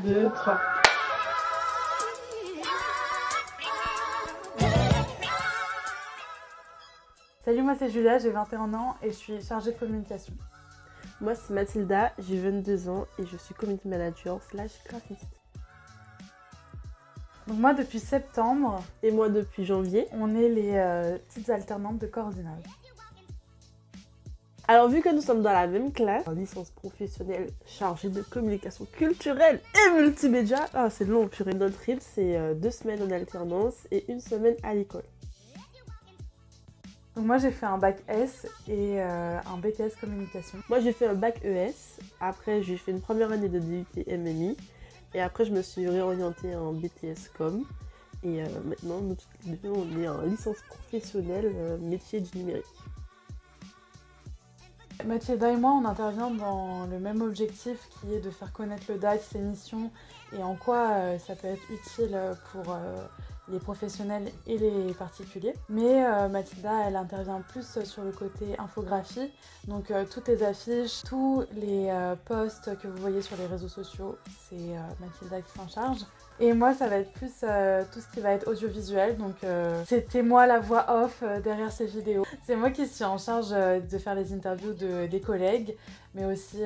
2, 3. Salut, moi c'est Julia, j'ai 21 ans et je suis chargée de communication. Moi c'est Mathilda, j'ai 22 ans et je suis community manager / graphiste. Donc moi depuis septembre, Et moi depuis janvier. on est les petites alternantes de Coordinave. Alors vu que nous sommes dans la même classe, en licence professionnelle chargée de communication culturelle et multimédia, c'est long purée. Notre rythme c'est 2 semaines en alternance et 1 semaine à l'école. Donc moi j'ai fait un bac S et un BTS communication. Moi j'ai fait un bac ES, après j'ai fait une première année de DUT MMI et après je me suis réorientée en BTS Com et maintenant nous toutes les deux on est en licence professionnelle métier du numérique. Mathilda et moi on intervient dans le même objectif qui est de faire connaître le DAC, ses missions et en quoi ça peut être utile pour les professionnels et les particuliers. Mais Mathilda, elle intervient plus sur le côté infographie. Donc toutes les affiches, tous les posts que vous voyez sur les réseaux sociaux, c'est Mathilda qui s'en charge. Et moi, ça va être plus tout ce qui va être audiovisuel. Donc c'était moi la voix off derrière ces vidéos. C'est moi qui suis en charge de faire les interviews des collègues, mais aussi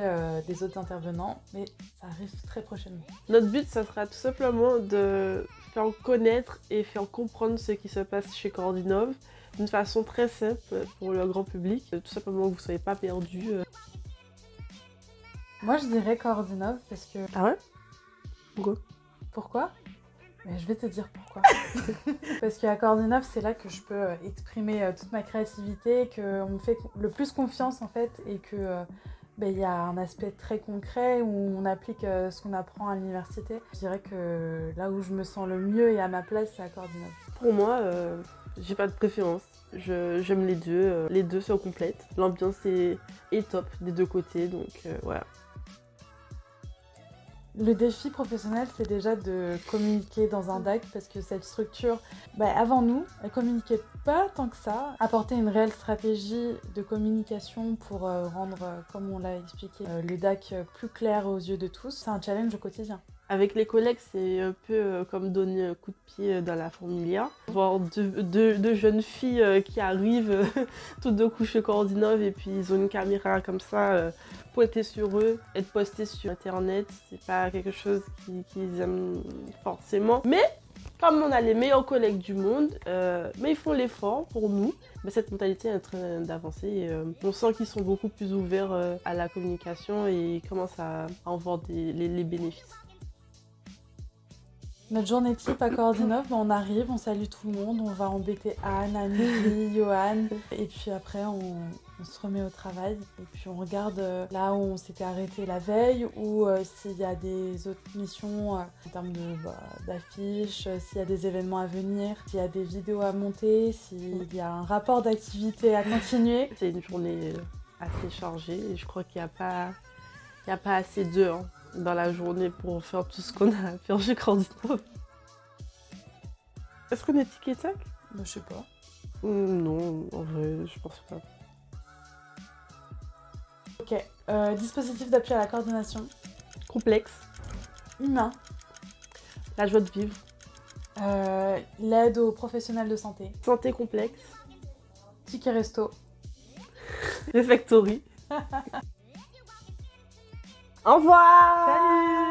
des autres intervenants. Mais ça arrive très prochainement. Notre but, ça sera tout simplement de faire connaître et faire comprendre ce qui se passe chez Coordinove d'une façon très simple pour le grand public. Tout simplement que vous ne soyez pas perdus. Moi, je dirais Coordinove parce que... Ah ouais? Pourquoi? Mais je vais te dire pourquoi. Parce qu'à Coordinove, c'est là que je peux exprimer toute ma créativité, qu'on me fait le plus confiance en fait, et que y a un aspect très concret où on applique ce qu'on apprend à l'université. Je dirais que là où je me sens le mieux et à ma place, c'est à Coordinove. Pour moi, j'ai pas de préférence. J'aime les deux se complètent. L'ambiance est top des deux côtés, donc voilà. Le défi professionnel, c'est déjà de communiquer dans un DAC parce que cette structure, avant nous, elle communiquait pas tant que ça. Apporter une réelle stratégie de communication pour rendre, comme on l'a expliqué, le DAC plus clair aux yeux de tous, c'est un challenge au quotidien. Avec les collègues, c'est un peu comme donner un coup de pied dans la fourmilière. Voir deux jeunes filles qui arrivent, toutes deux couchées Coordinove, et puis ils ont une caméra comme ça, pointée sur eux, être postée sur internet, c'est pas quelque chose qu'ils aiment forcément. Mais comme on a les meilleurs collègues du monde, mais ils font l'effort pour nous, cette mentalité est en train d'avancer. On sent qu'ils sont beaucoup plus ouverts à la communication et ils commencent à en voir les bénéfices. Notre journée type à Coordinove, on arrive, on salue tout le monde, on va embêter Anne, Annie, Johan, et puis après on se remet au travail et puis on regarde là où on s'était arrêté la veille ou s'il y a des autres missions en termes d'affiches, s'il y a des événements à venir, s'il y a des vidéos à monter, s'il y a un rapport d'activité à continuer. C'est une journée assez chargée et je crois qu'il n'y a pas assez d'heures dans la journée pour faire tout ce qu'on a à faire chez Coordinove. Est-ce qu'on est tic et tac? Je sais pas. Non, en vrai, je pense pas. Ok, dispositif d'appui à la coordination. Complexe. Humain. La joie de vivre. L'aide aux professionnels de santé. Santé complexe. Ticket resto. Refectory. Au revoir! Salut!